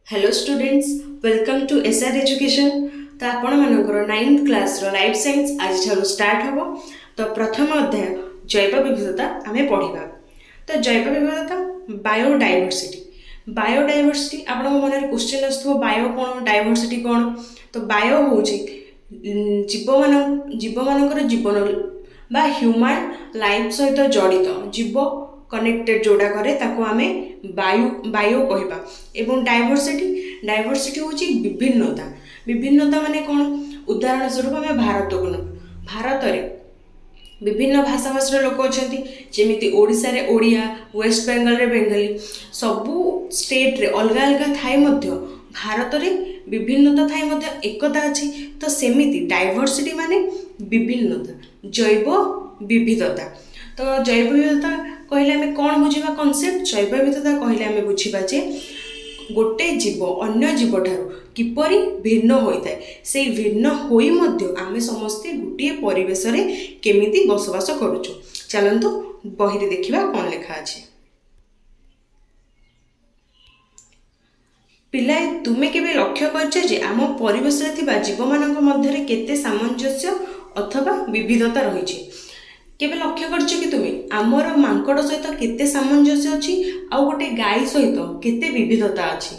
Hello students, welcome to SR education. तो आपण मानकर 9th क्लास रो लाइफ साइंस आज ठारू स्टार्ट हबो। तो प्रथम अध्याय जैव विविधता आमे पढ़िबा। तो जैव विविधता बायोडायवर्सिटी आपण मन रे क्वेश्चन आस्थो बायो कोन डायवर्सिटी कोन। तो बायो होची जीव मानकर जीवन बा ह्यूमन लाइफ सहित जड़ित जीव कनेक्टेड जोड़ा करे ताको आमे बायो कहबा। एवं डायवर्सिटी होची विभिन्नता माने कोन। उदाहरण स्वरूप आमे भारत को भारत रे विभिन्न भाषा भाषार लोक अछंती, जेमिति ओडिसा रे ओडिया, वेस्ट बेंगल रे बेंगली, सबु स्टेट रे अलग अलग थाए मध्य भारत रे विभिन्नता थाए मध्य एकता अछि। तो सेमिति डायवर्सिटी माने विभिन्नता, जैव विविधता। तो जैव विविधता कहले आमे कोन बुझिबा कॉन्सेप्ट। जैव विविधता कहले आमे बुझिबा जे गोटे जीव अन्य जीव ठारू किपरि भिन्न होइताय, से भिन्न होई मध्य आमे समस्ते गोटे परिवेश रे केमिति बसवास करूछु। चलंतु बही रे देखिबा कोन लेखा अछि। पिलाए तुमे केबे लक्ष्य करछ जे आम परिवेश रे थिबा जीव मानक मध्य रे केते सामंजस्य अथवा विविधता रहिछि। केबे लक्ष्य करछ कि तुमे आमर मांकड़ सहित केते सामंजस्य अछि आ गोटे गाई सहित केते विविधता अछि।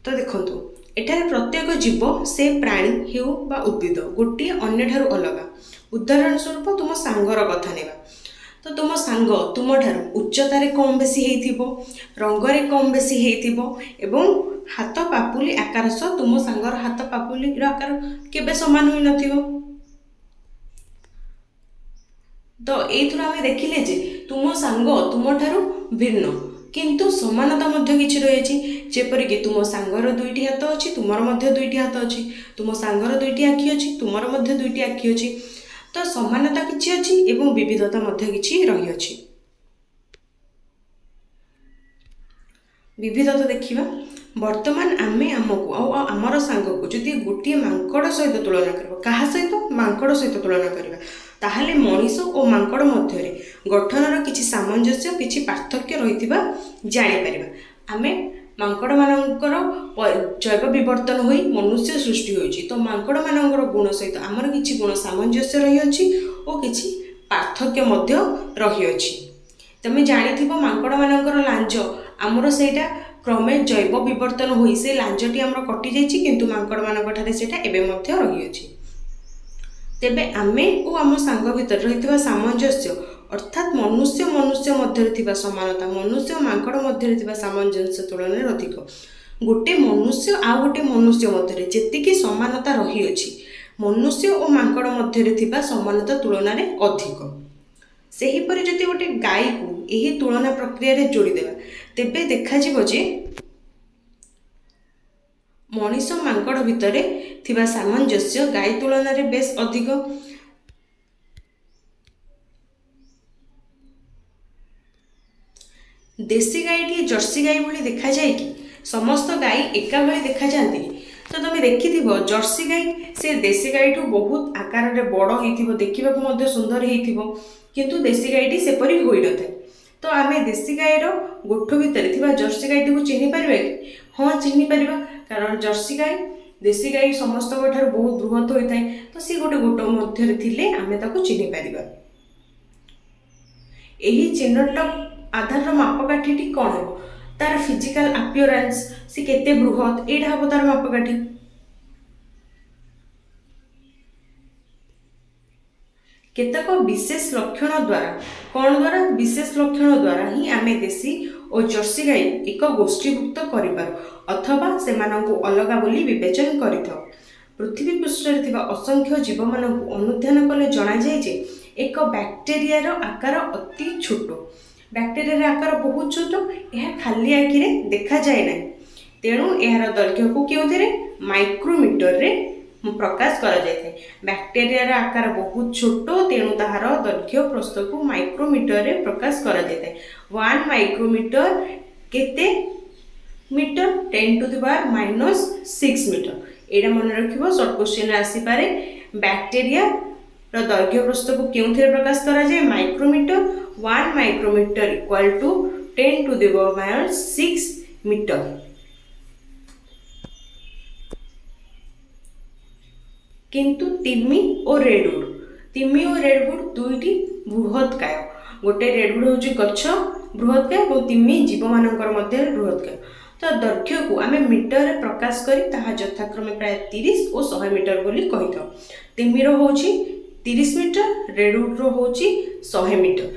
तो देखंतु एठारे प्रत्येक जीव से प्राणी हेउ बा उद्भिद गोटे अन्य ठारू अलग। उदाहरण स्वरूप तुम सांगर कथा नेबा। तो तुम सांग तुम ठारू उच्चता रे कम बेसी हेइथिबो, रंग रे कम बेसी हेइथिबो एवं हाथ पापुली आकार सह तुम सांगर हाथ पापुली रो आकार केबे समान होई नथिबो। तो एथुर आमे देखिले जे तुम सांग तुम ठारू भिन्न किंतु समानता मध्य किछि रहिछि। जेपरि कि तुम सांगर दुईटी हाथ अछि, तुमर मध्य दुईटी हाथ अछि, तुम सांगर दुईटी आखि अछि, तुमर मध्य दुईटी आखि अछि। तो समानता किछि अछि एवं विविधता मध्य किछि रहि अछि। विविधता देखिबा। वर्तमान आमे आमको आ आमर सांग को जदि गोटे मांकड़ सहित तुलना करबा, कहा सहित मांकड़ सहित तुलना करबा, ताहले मनीष और मांकड़ मध्य रे गठनर किछि सामंजस्य किछि पार्थक्य रहिथिबा जानि परिबा। आमे मांकड़ मानकर जैव विवर्तन होई मनुष्य सृष्टि होइछि। तो मांकड़ मानकर गुण सहित आमर किछि गुण सामंजस्य रहि अछि और किछि पार्थक्य मध्य रहि अछि। तमे जानिथिबो मांकड़ मानकर लांज आमर सेटा क्रमे जैव विवर्तन होई से लांजटी आमर कटि जाइछि, किंतु मांकड़ मानक ठारे सेटा एबे मध्य रहि अछि। तेबे आमे और आम सांग भितर रहिथिबा सामंजस्य अर्थात मनुष्य मध्य थिबा समानता मनुष्य और मांकड़ मध्य थिबा सामंजस्य तुलना अधिक। गोटे मनुष्य आ गोटे मनुष्य मध्य जेतिकी समानता रही अछि, मनुष्य और मांकड़ मध्य थिबा समानता तुलना रे अधिक। सेहीपरि जदि गोटे गाई को एही तुलना प्रक्रिया रे जोड़ी देबा, तेबे देखा जिवो जे मनीष मांकड़ भितरे थिबा सामंजस्य गाई तुलना रे बेस अधिक। देसी गाईटी जर्सी गाई भली देखा जाए कि समस्त गाई एका भली देखा जाती। तो तुम देखिथिबो जर्सी गाई से देसी गाई ठू बहुत आकार रे बड़ हेइथिबो, देखिबाकू मध्य सुंदर हेइथिबो, किंतु देसी गाईटी सेपरि होई नथाय। तो आमे देसी गाईर गोठ भितर थिबा जर्सी गाईटी को चिन्हि परिबा कि? हाँ, चिन्हि परिबा, कारण जर्सी गाई देसी गाई समस्त ठार बहुत बृहत होई थाए। तो सी गोटे गोट मध्य रे थिले आमे ताको चिन्हि परिबा। एही चिन्हट आधार मापकाठी कौन हो, तार फिजिकल अपीयरेंस सी केते बृहत एटा हम तार मापकाठी। केतक विशेष लक्षण द्वारा कौन द्वारा विशेष लक्षण द्वारा ही आमे देसी और जर्सी गाई एक गोष्ठीभुक्त करिपार अथवा सेमानंकु अलगा बोली विवेचन करिथाउ। पृथ्वी पृष्ठरे थिबा असंख्य जीव मानंकु अनुध्यान कले जणा जाय जे एक बैक्टेरिया आकार अति छोट। बैक्टेरिया आकार बहुत छोट, यह खाली आखि रे देखा जाए ना, तेणु यार दैर्घ्य को केउथिरे माइक्रोमीटर रे प्रकाश करा जाय थाए। बैक्टेरिया आकार बहुत छोट, तेणु ताहार दैर्घ्य प्रस्थ को माइक्रोमीटर रे प्रकाश करा जाय थाए। 1 माइक्रोमीटर केते metre 10 to the power -6 metre. एटा मन रखिबो, शॉर्ट क्वेश्चन रे आसी पारे। बैक्टेरिया दैर्घ्य प्रस्थ को केउथिरे प्रकाश करा जाय micrometre. 1 micrometre equal to 10 to the power -6 metre. କିନ୍ତୁ ତିମି ଓ ରେଡଉଡ୍ ଦୁଇଟି ବୃହତ୍କାୟ। ଗୋଟେ ରେଡଉଡ୍ ହେଉଛି ଗଛ ବୃହତ୍କାୟ ଏବଂ ତିମି ଜୀବମାନଙ୍କର ମଧ୍ୟରେ ବୃହତ୍କାୟ। ତ ଦୈର୍ଘ୍ୟକୁ ଆମେ ମିଟରରେ ପ୍ରକାଶ କରି ତାହା ଯଥାକ୍ରମେ ପ୍ରାୟ 30 ଓ 100 ମିଟର ବୋଲି କହିଥାଉ। ତିମିର ହେଉଛି 30 ମିଟର, ରେଡଉଡ୍ର ହେଉଛି 100 ମିଟର।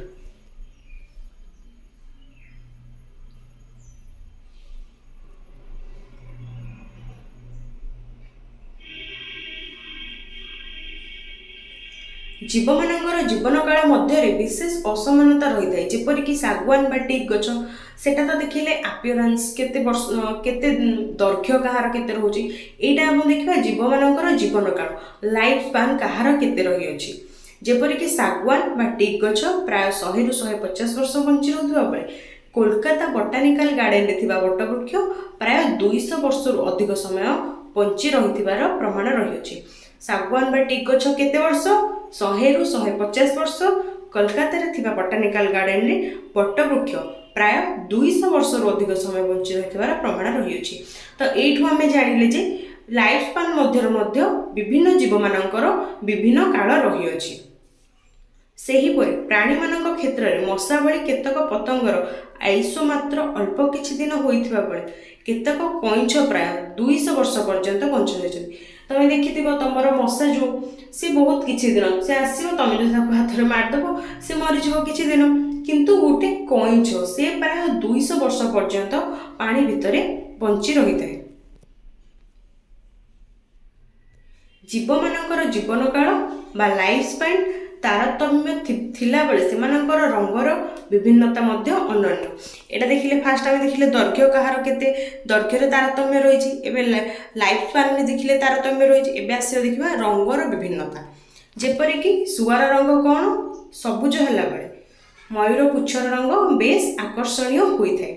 ଜୀବମାନଙ୍କର ଜୀବନକାଳ ମଧ୍ୟରେ ବିଶେଷ ଅସମାନତା ରହିଥାଏ, ଯେପରିକି ଶାଗୁଆନ ବା ଟିକ୍ ଗଛ, ସେଟା ତ ଦେଖିଲେ ଆପିୟରାନ୍ସ କେତେ ଦୈର୍ଘ୍ୟ କାହାର କେତେ ରହୁଛି, ଏଇଟା ଆମେ ଦେଖିବା ଜୀବମାନଙ୍କର ଜୀବନକାଳ ଲାଇଫ୍ ସ୍ପାନ୍ କାହାର କେତେ ରହିଅଛି। ଯେପରିକି ଶାଗୁଆନ ବା ଟିକ୍ ଗଛ ପ୍ରାୟ 100ରୁ 150 ବର୍ଷ ବଞ୍ଚି ରହୁଥିବା ବେଳେ କୋଲକାତା ବଟାନିକାଲ ଗାର୍ଡେନରେ ଥିବା ବଟବୃକ୍ଷ ପ୍ରାୟ 200 ବର୍ଷରୁ ଅଧିକ ସମୟ ବଞ୍ଚି ରହିଥିବାର ପ୍ରମାଣ ରହିଅଛି। ଶାଗୁଆନ ବା ଟିକ୍ ଗଛ କେତେ ବର୍ଷ? 100ରୁ 150 ବର୍ଷ। କୋଲକାତାରେ ଥିବା ବଟାନିକାଲ ଗାର୍ଡେନରେ ବଟବୃକ୍ଷ ପ୍ରାୟ 200 ବର୍ଷରୁ ଅଧିକ ସମୟ ବଞ୍ଚି ରହିଥିବାର ପ୍ରମାଣ ରହିଅଛି। ତ ଏଇଠୁ ଆମେ ଜାଣିଲେ ଯେ ଲାଇଫ୍ ସ୍ପାନ୍ ମଧ୍ୟରେ ମଧ୍ୟ ବିଭିନ୍ନ ଜୀବମାନଙ୍କର ବିଭିନ୍ନ କାଳ ରହିଅଛି। ସେହିପରି ପ୍ରାଣୀମାନଙ୍କ କ୍ଷେତ୍ରରେ ମଶା ଭଳି କେତେକ ପତଙ୍ଗର ଆୟୁଷ ମାତ୍ର ଅଳ୍ପ କିଛି ଦିନ ହୋଇଥିବା ବେଳେ କେତେକ କଇଁଛ ପ୍ରାୟ 200 ବର୍ଷ ପର୍ଯ୍ୟନ୍ତ ବଞ୍ଚି ରହିଛନ୍ତି। ତମେ ଦେଖିଥିବ ତମର ମଶା ଯେଉଁ ସେ ବହୁତ କିଛି ଦିନ ସେ ଆସିବ, ତମେ ଯଦି ତାକୁ ହାତରେ ମାରିଦେବ ସେ ମରିଯିବ କିଛି ଦିନ, କିନ୍ତୁ ଗୋଟେ କଇଁଛ ସେ ପ୍ରାୟ 200 ବର୍ଷ ପର୍ଯ୍ୟନ୍ତ ପାଣି ଭିତରେ ବଞ୍ଚି ରହିଥାଏ। ଜୀବମାନଙ୍କର ଜୀବନକାଳ ବା ଲାଇଫ୍ ସ୍ପାନ୍ ତାରତମ୍ୟ ଥିଲାବେଳେ ସେମାନଙ୍କର ରଙ୍ଗର ବିଭିନ୍ନତା ମଧ୍ୟ ଅନନ୍ୟ। ଏଇଟା ଦେଖିଲେ ଫାଷ୍ଟ ଆମେ ଦେଖିଲେ ଦୈର୍ଘ୍ୟ କାହାର କେତେ ଦୈର୍ଘ୍ୟରେ ତାରତମ୍ୟ ରହିଛି, ଏବେ ଲାଇଫ୍ ସ୍ପାନ୍ରେ ଦେଖିଲେ ତାରତମ୍ୟ ରହିଛି। ଏବେ ଆସିବ ଦେଖିବା ରଙ୍ଗର ବିଭିନ୍ନତା। ଯେପରିକି ଶୁଆର ରଙ୍ଗ କ'ଣ? ସବୁଜ ହେଲା ବେଳେ ମୟୂର ପୁଚ୍ଛର ରଙ୍ଗ ବେଶ୍ ଆକର୍ଷଣୀୟ ହୋଇଥାଏ।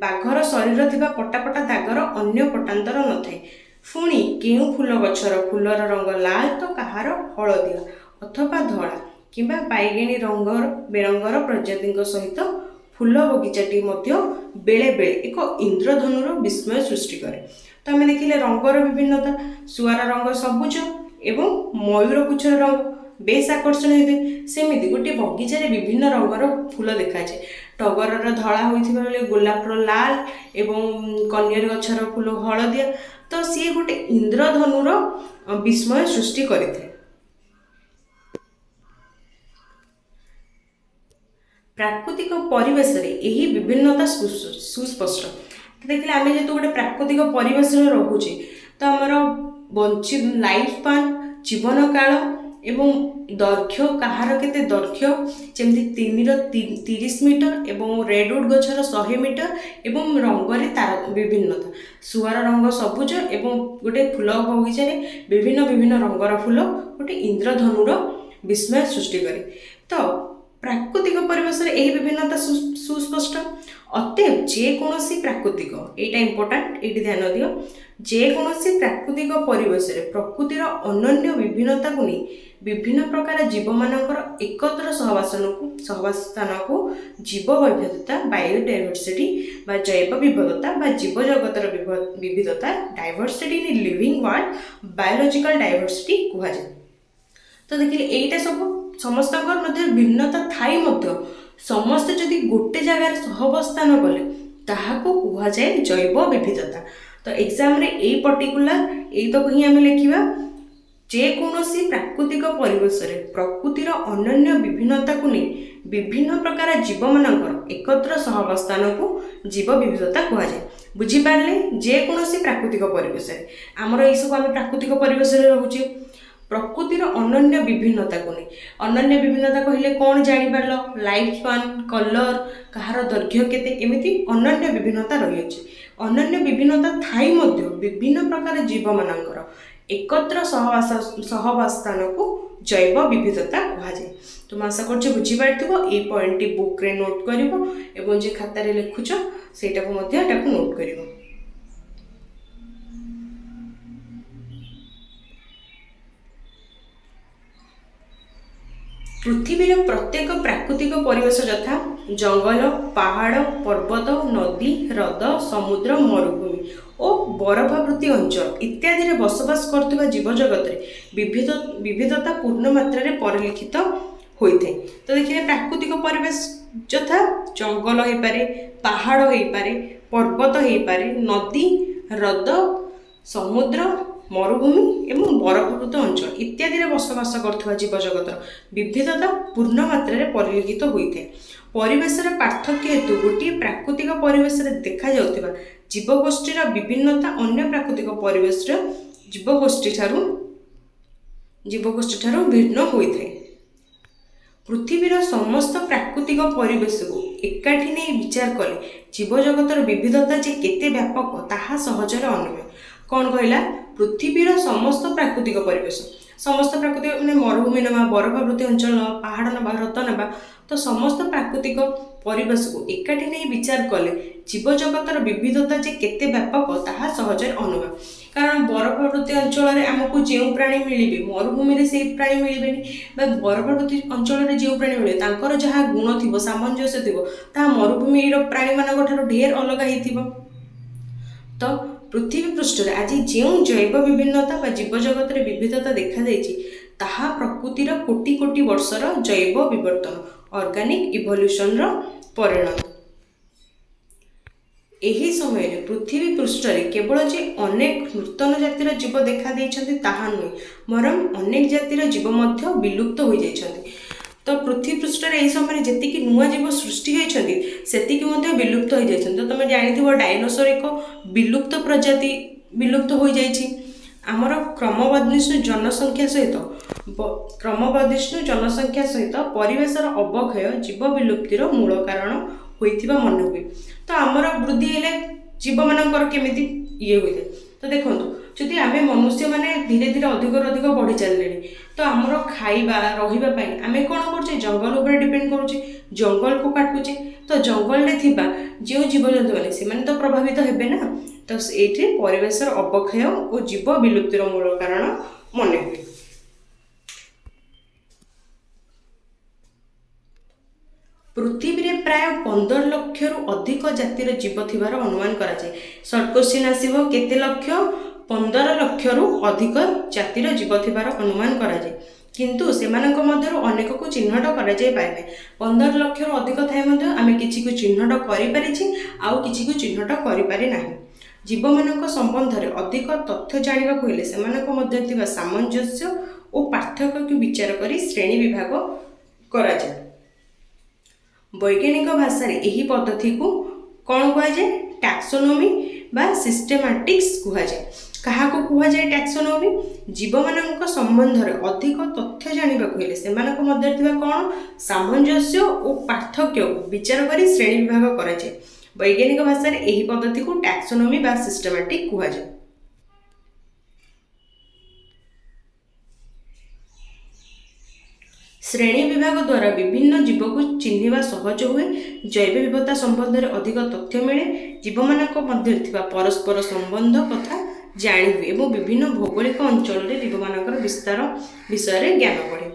ବାଘର ଶରୀର ଥିବା ପଟା ପଟା ଦାଗର ଅନ୍ୟ ପଟାନ୍ତର ନଥାଏ। ପୁଣି କେଉଁ ଫୁଲ ଗଛର ଫୁଲର ରଙ୍ଗ ଲାଲ ତ କାହାର ହଳଦିଆ ଅଥବା ଧଳା କିମ୍ବା ବାଇଗଣୀ ବେରଙ୍ଗର ପ୍ରଜାତିଙ୍କ ସହିତ ଫୁଲ ବଗିଚାଟି ମଧ୍ୟ ବେଳେ ବେଳେ ଏକ ଇନ୍ଦ୍ରଧନୁର ବିସ୍ମୟ ସୃଷ୍ଟି କରେ। ତ ଆମେ ଦେଖିଲେ ରଙ୍ଗର ବିଭିନ୍ନତା। ଶୁଆର ରଙ୍ଗ ସବୁଜ ଏବଂ ମୟୂର ପୁଚ୍ଛର ରଙ୍ଗ ବେଶ୍ ଆକର୍ଷଣୀୟ ହୋଇଥାଏ। ସେମିତି ଗୋଟିଏ ବଗିଚାରେ ବିଭିନ୍ନ ରଙ୍ଗର ଫୁଲ ଦେଖାଯାଏ। ଟଗରର ଧଳା ହୋଇଥିବା ବେଳେ ଗୋଲାପର ଲାଲ ଏବଂ କନିଅର ଗଛର ଫୁଲ ହଳଦିଆ। ତ ସିଏ ଗୋଟେ ଇନ୍ଦ୍ରଧନୁର ବିସ୍ମୟ ସୃଷ୍ଟି କରିଥାଏ। ପ୍ରାକୃତିକ ପରିବେଶରେ ଏହି ବିଭିନ୍ନତା ସୁସ୍ପଷ୍ଟ। ଦେଖିଲେ ଆମେ ଯେହେତୁ ଗୋଟେ ପ୍ରାକୃତିକ ପରିବେଶରେ ରହୁଛେ, ତ ଆମର ଲାଇଫ୍ ସ୍ପାନ୍ ଜୀବନକାଳ ଏବଂ ଦୈର୍ଘ୍ୟ କାହାର କେତେ ଦୈର୍ଘ୍ୟ, ଯେମିତି ତିମିର 30 ମିଟର ଏବଂ ରେଡଉଡ୍ ଗଛର 100 ମିଟର ଏବଂ ରଙ୍ଗରେ ତାର ବିଭିନ୍ନତା। ଶୁଆର ରଙ୍ଗ ସବୁଜ ଏବଂ ଗୋଟେ ଫୁଲ ବଗିଚାରେ ବିଭିନ୍ନ ବିଭିନ୍ନ ରଙ୍ଗର ଫୁଲ ଗୋଟେ ଇନ୍ଦ୍ରଧନୁର ବିସ୍ମୟ ସୃଷ୍ଟି କରେ। ତ ପ୍ରାକୃତିକ ପରିବେଶରେ ଏହି ବିଭିନ୍ନତା ସୁସ୍ପଷ୍ଟ। ଅତଏବ ଯେକୌଣସି ପ୍ରାକୃତିକ, ଏଇଟା ଇମ୍ପୋର୍ଟାଣ୍ଟ, ଏଇଠି ଧ୍ୟାନ ଦିଅ, ଯେକୌଣସି ପ୍ରାକୃତିକ ପରିବେଶରେ ପ୍ରକୃତିର ଅନନ୍ୟ ବିଭିନ୍ନତାକୁ ନେଇ ବିଭିନ୍ନ ପ୍ରକାର ଜୀବମାନଙ୍କର ଏକତ୍ର ସହବାସ୍ଥାନକୁ ଜୀବ ବୈବିଧତା ବାୟୋଡାଇଭର୍ସିଟି ବା ଜୈବ ବିବିଧତା ବା ଜୀବଜଗତର ବିବିଧତା diversity in living world biological diversity କୁହାଯାଏ। ତ ଦେଖିଲେ ଏଇଟା ସବୁ ସମସ୍ତଙ୍କର ମଧ୍ୟ ଭିନ୍ନତା ଥାଇ ମଧ୍ୟ ସମସ୍ତେ ଯଦି ଗୋଟେ ଜାଗାରେ ସହବସ୍ଥାନ କଲେ ତାହାକୁ କୁହାଯାଏ ଜୈବ ବିବିଧତା। ତ ଏକ୍ଜାମରେ ଏଇ ପର୍ଟିକୁଲାର ଏଇତକ ହିଁ ଆମେ ଲେଖିବା। ଯେକୌଣସି ପ୍ରାକୃତିକ ପରିବେଶରେ ପ୍ରକୃତିର ଅନନ୍ୟ ବିଭିନ୍ନତାକୁ ନେଇ ବିଭିନ୍ନ ପ୍ରକାର ଜୀବମାନଙ୍କର ଏକତ୍ର ସହାବସ୍ଥାନକୁ ଜୀବ ବିବିଧତା କୁହାଯାଏ। ବୁଝିପାରିଲେ? ଯେକୌଣସି ପ୍ରାକୃତିକ ପରିବେଶରେ ଆମର ଏଇସବୁ ଆମେ ପ୍ରାକୃତିକ ପରିବେଶରେ ରହୁଛେ, ପ୍ରକୃତିର ଅନନ୍ୟ ବିଭିନ୍ନତାକୁ ନେଇ। ଅନନ୍ୟ ବିଭିନ୍ନତା କହିଲେ କ'ଣ ଜାଣିପାରିଲ? ଲାଇଫ୍ ସ୍ପାନ୍, କଲର, କାହାର ଦୈର୍ଘ୍ୟ କେତେ, ଏମିତି ଅନନ୍ୟ ବିଭିନ୍ନତା ରହିଅଛି। ଅନନ୍ୟ ବିଭିନ୍ନତା ଥାଇ ମଧ୍ୟ ବିଭିନ୍ନ ପ୍ରକାର ଜୀବମାନଙ୍କର ଏକତ୍ର ସହବାସ୍ଥାନକୁ ଜୈବ ବିବିଧତା କୁହାଯାଏ। ତୁମେ ଆଶା କରୁଛ ବୁଝିପାରିଥିବ। ଏଇ ପଏଣ୍ଟଟି ବୁକ୍ରେ ନୋଟ୍ କରିବ ଏବଂ ଯେ ଖାତାରେ ଲେଖୁଛ ସେଇଟାକୁ ମଧ୍ୟ ଏଟାକୁ ନୋଟ୍ କରିବ। ପୃଥିବୀର ପ୍ରତ୍ୟେକ ପ୍ରାକୃତିକ ପରିବେଶ ଯଥା ଜଙ୍ଗଲ, ପାହାଡ଼, ପର୍ବତ, ନଦୀ, ହ୍ରଦ, ସମୁଦ୍ର, ମରୁଭୂମି ଓ ବରଫାବୃତ୍ତି ଅଞ୍ଚଳ ଇତ୍ୟାଦିରେ ବସବାସ କରୁଥିବା ଜୀବଜଗତରେ ବିବିଧତା ପୂର୍ଣ୍ଣ ମାତ୍ରାରେ ପରିଲକ୍ଷିତ ହୋଇଥାଏ। ତ ଦେଖିଲେ ପ୍ରାକୃତିକ ପରିବେଶ ଯଥା ଜଙ୍ଗଲ ହେଇପାରେ, ପାହାଡ଼ ହେଇପାରେ, ପର୍ବତ ହେଇପାରେ, ନଦୀ, ହ୍ରଦ, ସମୁଦ୍ର, ମରୁଭୂମି ଏବଂ ବରଫାବୃତ ଅଞ୍ଚଳ ଇତ୍ୟାଦିରେ ବସବାସ କରୁଥିବା ଜୀବଜଗତର ବିବିଧତା ପୂର୍ଣ୍ଣ ମାତ୍ରାରେ ପରିଲକ୍ଷିତ ହୋଇଥାଏ। ପରିବେଶର ପାର୍ଥକ୍ୟ ହେତୁ ଗୋଟିଏ ପ୍ରାକୃତିକ ପରିବେଶରେ ଦେଖାଯାଉଥିବା ଜୀବଗୋଷ୍ଠୀର ବିଭିନ୍ନତା ଅନ୍ୟ ପ୍ରାକୃତିକ ପରିବେଶର ଜୀବଗୋଷ୍ଠୀଠାରୁ ଭିନ୍ନ ହୋଇଥାଏ। ପୃଥିବୀର ସମସ୍ତ ପ୍ରାକୃତିକ ପରିବେଶକୁ ଏକାଠି ନେଇ ବିଚାର କଲେ ଜୀବଜଗତର ବିବିଧତା ଯେ କେତେ ବ୍ୟାପକ ତାହା ସହଜରେ ଅନୁମେୟ। କ'ଣ କହିଲା? ପୃଥିବୀର ସମସ୍ତ ପ୍ରାକୃତିକ ପରିବେଶ, ସମସ୍ତ ପ୍ରାକୃତିକ ମାନେ ମରୁଭୂମି ନେବା, ବରଫାବୃତ୍ତି ଅଞ୍ଚଳ ନେବା, ପାହାଡ଼ ନେବା, ହ୍ରଦ ନେବା, ତ ସମସ୍ତ ପ୍ରାକୃତିକ ପରିବେଶକୁ ଏକାଠି ନେଇ ବିଚାର କଲେ ଜୀବଜଗତର ବିବିଧତା ଯେ କେତେ ବ୍ୟାପକ ତାହା ସହଜରେ ଅନୁମେୟ। କାରଣ ବରଫାବୃତ୍ତି ଅଞ୍ଚଳରେ ଆମକୁ ଯେଉଁ ପ୍ରାଣୀ ମିଳିବେ ମରୁଭୂମିରେ ସେହି ପ୍ରାଣୀ ମିଳିବେନି, ବା ବରଫାବୃତ୍ତି ଅଞ୍ଚଳରେ ଯେଉଁ ପ୍ରାଣୀ ମିଳିବେ ତାଙ୍କର ଯାହା ଗୁଣ ଥିବ, ସାମଞ୍ଜସ୍ୟ ଥିବ, ତାହା ମରୁଭୂମିର ପ୍ରାଣୀମାନଙ୍କ ଠାରୁ ଢେର ଅଲଗା ହେଇଥିବ। ତ ପୃଥିବୀ ପୃଷ୍ଠରେ ଆଜି ଯେଉଁ ଜୈବ ବିଭିନ୍ନତା ବା ଜୀବଜଗତରେ ବିବିଧତା ଦେଖାଯାଇଛି ତାହା ପ୍ରକୃତିର କୋଟି କୋଟି ବର୍ଷର ଜୈବ ବିବର୍ତ୍ତନ, ଅର୍ଗାନିକ୍ ଇଭଲ୍ୟୁସନର ପରିଣତ। ଏହି ସମୟରେ ପୃଥିବୀ ପୃଷ୍ଠରେ କେବଳ ଯେ ଅନେକ ନୂତନ ଜାତିର ଜୀବ ଦେଖା ଦେଇଛନ୍ତି ତାହା ନୁହେଁ, ବରଂ ଅନେକ ଜାତିର ଜୀବ ମଧ୍ୟ ବିଲୁପ୍ତ ହୋଇଯାଇଛନ୍ତି। ତ ପୃଥିବୀ ପୃଷ୍ଠରେ ଏହି ସମୟରେ ଯେତିକି ନୂଆ ଜୀବ ସୃଷ୍ଟି ହୋଇଛନ୍ତି ସେତିକି ମଧ୍ୟ ବିଲୁପ୍ତ ହୋଇଯାଇଛନ୍ତି। ତ ତୁମେ ଜାଣିଥିବ ଡାଇନୋସର ଏକ ବିଲୁପ୍ତ ପ୍ରଜାତି, ବିଲୁପ୍ତ ହୋଇଯାଇଛି। ଆମର କ୍ରମବର୍ଦ୍ଧିଷ୍ଣୁ ଜନସଂଖ୍ୟା ସହିତ ପରିବେଶର ଅବକ୍ଷୟ ଜୀବ ବିଲୁପ୍ତିର ମୂଳ କାରଣ ହୋଇଥିବା ମନେ ହୁଏ। ତ ଆମର ବୃଦ୍ଧି ହେଲେ ଜୀବମାନଙ୍କର କେମିତି ହୋଇଥାଏ? ତ ଦେଖନ୍ତୁ, ଯଦି ଆମେ ମନୁଷ୍ୟମାନେ ଧୀରେ ଧୀରେ ଅଧିକରୁ ଅଧିକ ବଢ଼ି ଚାଲିଲେଣି, ତ ଆମର ଖାଇବା ରହିବା ପାଇଁ ଆମେ କ'ଣ କରୁଛେ? ଜଙ୍ଗଲ ଉପରେ ଡିପେଣ୍ଡ କରୁଛେ, ଜଙ୍ଗଲକୁ କାଟୁଛେ। ତ ଜଙ୍ଗଲରେ ଥିବା ଯେଉଁ ଜୀବଜନ୍ତୁମାନେ ସେମାନେ ତ ପ୍ରଭାବିତ ହେବେ ନା। ତ ଏଇଠି ପରିବେଶର ଅବକ୍ଷୟ ଓ ଜୀବ ବିଲୁପ୍ତିର ମୂଳ କାରଣ ମନେ ହୁଏ। ପୃଥିବୀରେ ପ୍ରାୟ 15 ଲକ୍ଷରୁ ଅଧିକ ଜାତିର ଜୀବ ଥିବାର ଅନୁମାନ କରାଯାଏ। ସର୍ଟ କ୍ୱେଶ୍ଚିନ୍ ଆସିବ, କେତେ ଲକ୍ଷ? 15 ଲକ୍ଷରୁ ଅଧିକ ଜାତିର ଜୀବ ଥିବାର ଅନୁମାନ କରାଯାଏ, କିନ୍ତୁ ସେମାନଙ୍କ ମଧ୍ୟରୁ ଅନେକକୁ ଚିହ୍ନଟ କରାଯାଇପାରେ ନାହିଁ। 15 ଲକ୍ଷରୁ ଅଧିକ ଥାଏ ମଧ୍ୟ ଆମେ କିଛିକୁ ଚିହ୍ନଟ କରିପାରିଛେ, ଆଉ କିଛିକୁ ଚିହ୍ନଟ କରିପାରି ନାହିଁ। ଜୀବମାନଙ୍କ ସମ୍ବନ୍ଧରେ ଅଧିକ ତଥ୍ୟ ଜାଣିବାକୁ ହେଲେ ସେମାନଙ୍କ ମଧ୍ୟରେ ଥିବା ସାମଞ୍ଜସ୍ୟ ଓ ପାର୍ଥକ୍ୟକୁ ବିଚାର କରି ଶ୍ରେଣୀ ବିଭାଗ କରାଯାଏ। ବୈଜ୍ଞାନିକ ଭାଷାରେ ଏହି ପଦ୍ଧତିକୁ କ'ଣ କୁହାଯାଏ? ଟାକ୍ସୋନୋମି ବା ସିଷ୍ଟେମାଟିକ୍ସ କୁହାଯାଏ। କାହାକୁ କୁହାଯାଏ ଟାକ୍ସୋନୋମି? ଜୀବମାନଙ୍କ ସମ୍ବନ୍ଧରେ ଅଧିକ ତଥ୍ୟ ଜାଣିବାକୁ ହେଲେ ସେମାନଙ୍କ ମଧ୍ୟରେ ଥିବା କ'ଣ? ସାମଞ୍ଜସ୍ୟ ଓ ପାର୍ଥକ୍ୟକୁ ବିଚାର କରି ଶ୍ରେଣୀ ବିଭାଗ କରାଯାଏ। ବୈଜ୍ଞାନିକ ଭାଷାରେ ଏହି ପଦ୍ଧତିକୁ ଟାକ୍ସୋନୋମି ବା ସିଷ୍ଟେମାଟିକ୍ କୁହାଯାଏ। ଶ୍ରେଣୀ ବିଭାଗ ଦ୍ୱାରା ବିଭିନ୍ନ ଜୀବକୁ ଚିହ୍ନିବା ସହଜ ହୁଏ, ଜୈବ ବିବିଧତା ସମ୍ବନ୍ଧରେ ଅଧିକ ତଥ୍ୟ ମିଳେ, ଜୀବମାନଙ୍କ ମଧ୍ୟରେ ଥିବା ପରସ୍ପର ସମ୍ବନ୍ଧ କଥା ଜାଣି ହୁଏ ଏବଂ ବିଭିନ୍ନ ଭୌଗୋଳିକ ଅଞ୍ଚଳରେ ଜୀବମାନଙ୍କର ବିସ୍ତାର ବିଷୟରେ ଜ୍ଞାନ ବଢ଼େ।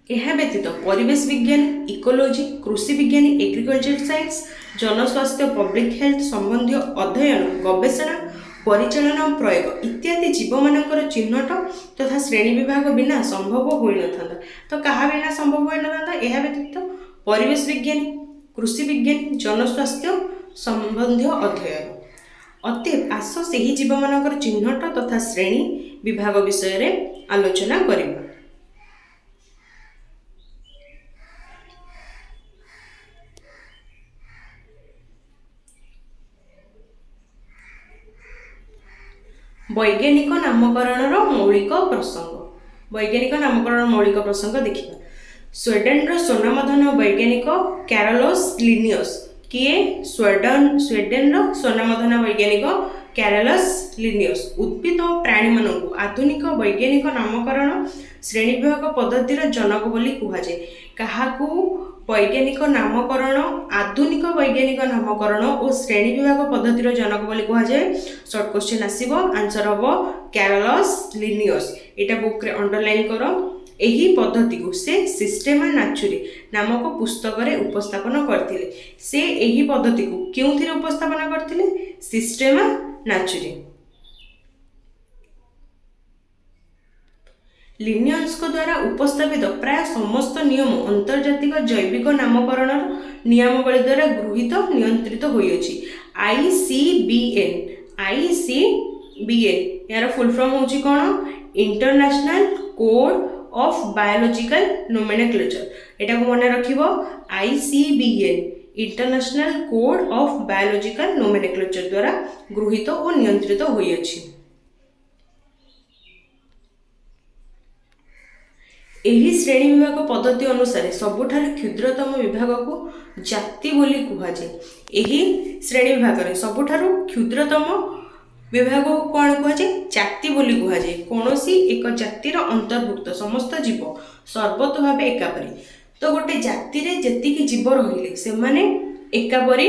ଏହା ବ୍ୟତୀତ ପରିବେଶ ବିଜ୍ଞାନୀ, ଇକୋଲୋଜି, କୃଷି ବିଜ୍ଞାନୀ, ଏଗ୍ରିକଲଚର ସାଇନ୍ସ, ଜନସ୍ୱାସ୍ଥ୍ୟ, ପବ୍ଲିକ ହେଲ୍ଥ ସମ୍ବନ୍ଧୀୟ ଅଧ୍ୟୟନ, ଗବେଷଣା, ପରିଚାଳନା ଓ ପ୍ରୟୋଗ ଇତ୍ୟାଦି ଜୀବମାନଙ୍କର ଚିହ୍ନଟ ତଥା ଶ୍ରେଣୀ ବିଭାଗ ବିନା ସମ୍ଭବ ହୋଇନଥାନ୍ତା। ତ କାହା ବିନା ସମ୍ଭବ ହୋଇନଥାନ୍ତା? ଏହା ବ୍ୟତୀତ ପରିବେଶ ବିଜ୍ଞାନୀ, କୃଷି ବିଜ୍ଞାନୀ, ଜନସ୍ୱାସ୍ଥ୍ୟ ସମ୍ବନ୍ଧୀୟ ଅଧ୍ୟୟନ। ଅତଏବ ଆସ ସେହି ଜୀବମାନଙ୍କର ଚିହ୍ନଟ ତଥା ଶ୍ରେଣୀ ବିଭାଗ ବିଷୟରେ ଆଲୋଚନା କରିବା। ବୈଜ୍ଞାନିକ ନାମକରଣର ମୌଳିକ ପ୍ରସଙ୍ଗ। ବୈଜ୍ଞାନିକ ନାମକରଣର ମୌଳିକ ପ୍ରସଙ୍ଗ ଦେଖିବା। ସ୍ୱିଡେନର ସ୍ୱନାମଧନ୍ୟ ବୈଜ୍ଞାନିକ କ୍ୟାରୋଲସ୍ ଲିନିୟସ୍। କିଏ? ସ୍ୱିଡେନର ସ୍ୱନାମଧନ୍ୟ ବୈଜ୍ଞାନିକ କ୍ୟାରୋଲସ୍ ଲିନିୟସ୍ ଉଦ୍ଭିଦ ଓ ପ୍ରାଣୀମାନଙ୍କୁ ଆଧୁନିକ ବୈଜ୍ଞାନିକ ନାମକରଣ ଶ୍ରେଣୀ ବିଭାଗ ପଦ୍ଧତିର ଜନକ ବୋଲି କୁହାଯାଏ। କାହାକୁ ବୈଜ୍ଞାନିକ ନାମକରଣ, ଆଧୁନିକ ବୈଜ୍ଞାନିକ ନାମକରଣ ଓ ଶ୍ରେଣୀ ବିଭାଗ ପଦ୍ଧତିର ଜନକ ବୋଲି କୁହାଯାଏ? ସର୍ଟ କ୍ୱେଶ୍ଚିନ୍ ଆସିବ, ଆନ୍ସର ହେବ କ୍ୟାରୋଲସ୍ ଲିନିୟସ୍। ଏଇଟା ବୁକ୍ରେ ଅଣ୍ଡରଲାଇନ୍ କର। ଏହି ପଦ୍ଧତିକୁ ସେ ସିଷ୍ଟେମା ନାଚୁରେ ନାମକ ପୁସ୍ତକରେ ଉପସ୍ଥାପନ କରିଥିଲେ। ସେ ଏହି ପଦ୍ଧତିକୁ କେଉଁଥିରେ ଉପସ୍ଥାପନ କରିଥିଲେ? ସିଷ୍ଟେମା ନାଚୁରେ। ଲିନିୟନ୍ସଙ୍କ ଦ୍ୱାରା ଉପସ୍ଥାପିତ ପ୍ରାୟ ସମସ୍ତ ନିୟମ ଆନ୍ତର୍ଜାତିକ ଜୈବିକ ନାମକରଣର ନିୟମାବଳୀ ଦ୍ୱାରା ଗୃହୀତ ନିୟନ୍ତ୍ରିତ ହୋଇଅଛି। ICBN यार फुल फॉर्म होची कौन? International code of biological nomenclature. एटा को मन रखिबो ICBN international code of biological nomenclature द्वारा गृहीत और नियंत्रित होइअछि। एही श्रेणी विभाग पद्धति अनुसार सबुठारु क्षुद्रतम विभाग को जाति बोली कुहाजे। एही श्रेणी विभाग रे सबुठारु क्षुद्रतम विभाग को कौन कुहाजे? जाति बोली कुहाजे। कौनसी एक जातिर अंतर्भुक्त समस्त जीव सर्वतो भाव एकापरी। तो गोटे जाति रे जेतिकी जीव रहिले से माने एकापरी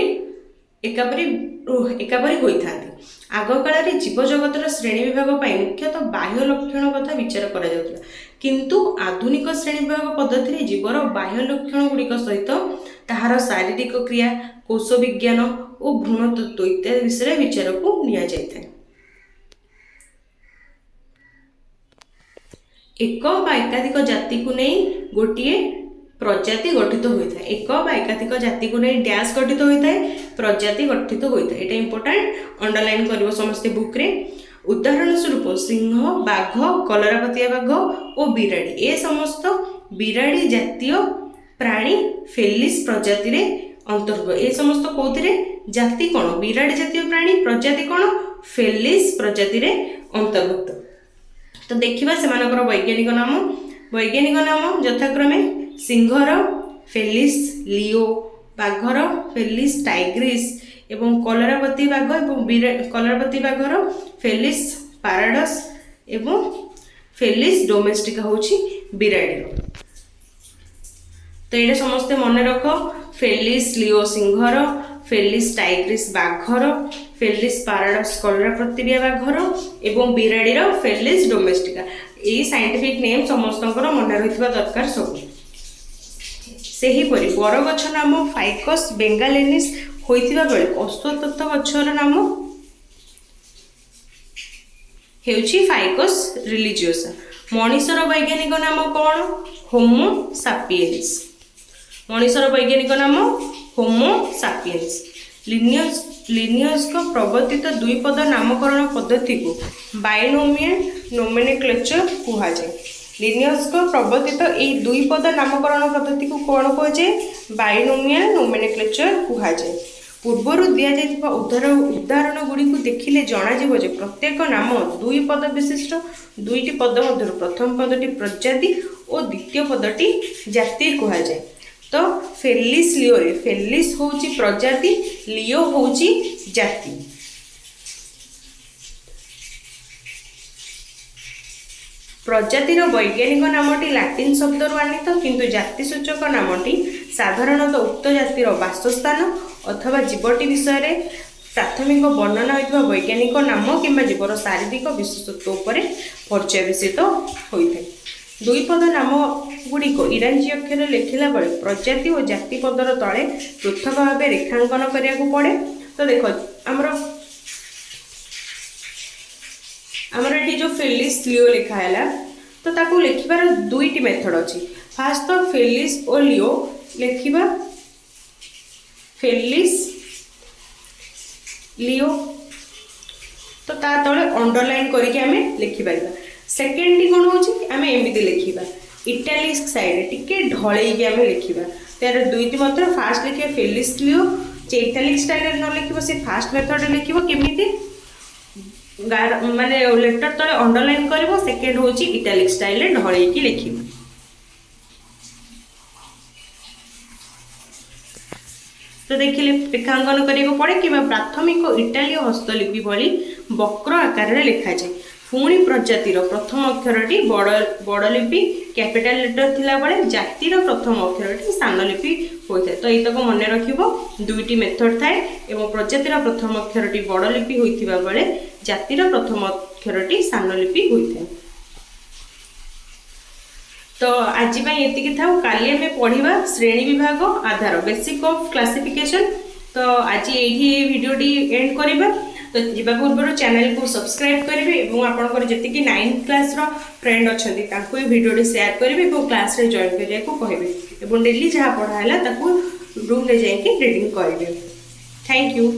होइथांती। आग काल रे जीव जगतर श्रेणी विभाग पाई मुख्यतः बाह्य लक्षण कथा विचार करा जाउतला, किंतु आधुनिक श्रेणी विभाग पद्धति रे जीवर बाह्य लक्षण गुड़िक सहित ताहार शारीरिक क्रिया, कोश विज्ञान और भ्रूण तत्व इत्यादि विषय विचार को निया जाइଥାଏ। एक बा एकाधिक जाति को नहीं गोटे प्रजाति गठित होता है। एक बा एकाधिक जाति को नहीं डैश गठित होता है, प्रजाति गठित होता है। एटा इंपोर्टेंट, अंडरलाइन करिवो समस्ते बुक रे। उदाहरण स्वरूप सिंह, बाघ, कलरापतिया बाघ और बिराड़ी, ए समस्त बिराड़ी जातीय प्राणी फेलिस प्रजाति रे अंतर्भुक्त। ए समस्त कोथिरे जाति कोन? बिराड़ी जातीय प्राणी, प्रजाति कोन? फेलिस प्रजाति रे अंतर्भुक्त। तो देखिबा सेमानकर वैज्ञानिक नाम यथाक्रमे सिंहर फेलिस लियो, बाघर फेलिस टाइग्रिस एवं कलरापति बाघ एवं कलरापति बाघर फेलिस पैराडस एवं फेलिस डोमेस्टिका होची बिराड़ी। तो ये समस्ते मन रख, फेलिस लियो सिंहर, फेलिस टाइग्रिस बाघर, फेलिस पैराडस कलरापति बाघर एवं बिराड़ीर फेलिस डोमेस्टिका। ये साइंटिफिक नेम समस्त मन रही दरकार सब। सेहीपरि बरगछ नाम फाइकस बेंगालेनिस होइथिबा बेले अश्वत्थ गछर नाम हेउची फाइकस रिलीजियोसा। मनीषर वैज्ञानिक नाम कौन? होमो सापियंस। मनीषर वैज्ञानिक नाम होमो सापियंस। लिनियस को प्रवर्तित द्विपद नामकरण पद्धति को बाइनोमियल नोमेनक्लेचर कुहाଯାଏ। लिनियस को प्रवर्तित यह द्विपद नामकरण पद्धति को कौन कहुए? Binomial nomenclature कुहाଯାଏ। पूर्वर दि जाइथिबा उदाहरण गुड़ी को देखिले जनाजिबो जे प्रत्येक नाम दुई पद विशिष्ट। दुईटी पद मध्य प्रथम पदटी प्रजाति और द्वितीय पदटी जाति कुहाଯାଏ। तो फेलिस लियो रे फेलिस होची प्रजाति, लियो होची जाति। प्रजातिर वैज्ञानिक नामटी लाटिन शब्द आनीत, किंतु जातिसूचक नामटी साधारणतः उक्त जातिर वासस्थान अथवा जीवटी विषय प्राथमिक वर्णना होता वैज्ञानिक नाम किंबा जीवर शारीरिक विशेषत्व उपर पर्यवेसित होता है। दुईपद नाम गुड़िक इरांजी अक्षर लिखला बेले प्रजाति और जाति पदर तले पृथक भाव रेखांकन करिया को पड़े। तो देखो आमर ये जो फेलिस लियो लिखा है तो ताको लिखिबार दुईटी मेथड अच्छी। फास्ट तो फेलिस और लियो लिखिबा फेलिस लियो तो ता तले अंडरलाइन करके आमे लिखि पारिबा। सेकेंड टी कोन होची आमे एमिति लिखिबा इटालिक साइड टिके ढळै के आमे लिखिबा। तार दुईटी मात्र फास्ट लिखे फेलिस लियो जे इटालिक स्टाइल न लिखिबो से फास्ट मेथड लिखिबो केमिति माने लेटर तले अंडरलाइन करिवो। सेकेंड होची इटालिक स्टाइल ढळै के लिखिबो। तो देखिले रेखांकन करिया पड़े कि प्राथमिक इटालीय हस्तलिपि भली वक्र आकार लिखा जाए। पुणी प्रजातिर प्रथम अक्षरटी बड़ लिपि कैपिटल लेटर थिला बेले जातिर प्रथम अक्षरटी सान लिपि होता है। तो यतक मन रखिबो दुईटी मेथड थाए एवं प्रजातिर प्रथम अक्षरटी बड़ लिपि होइथिबा बेले जातिर प्रथम अक्षरटी सान लिपि होता है। तो आज ये था काली आम पढ़ा श्रेणी विभाग आधार बेसिक ऑफ क्लासिफिकेशन। तो आज ये वीडियोटी एंड करवा। तो जीवा पूर्व चैनल को सब्सक्राइब करेंगे और आपंकर जी 9th क्लास फ्रेंड अच्छा भिडियो शेयर करेंगे और क्लास रे जॉइन करने को कहे और डेली जहाँ पढ़ाला रूम रे जाइए रीडिंग करेंगे। Thank you.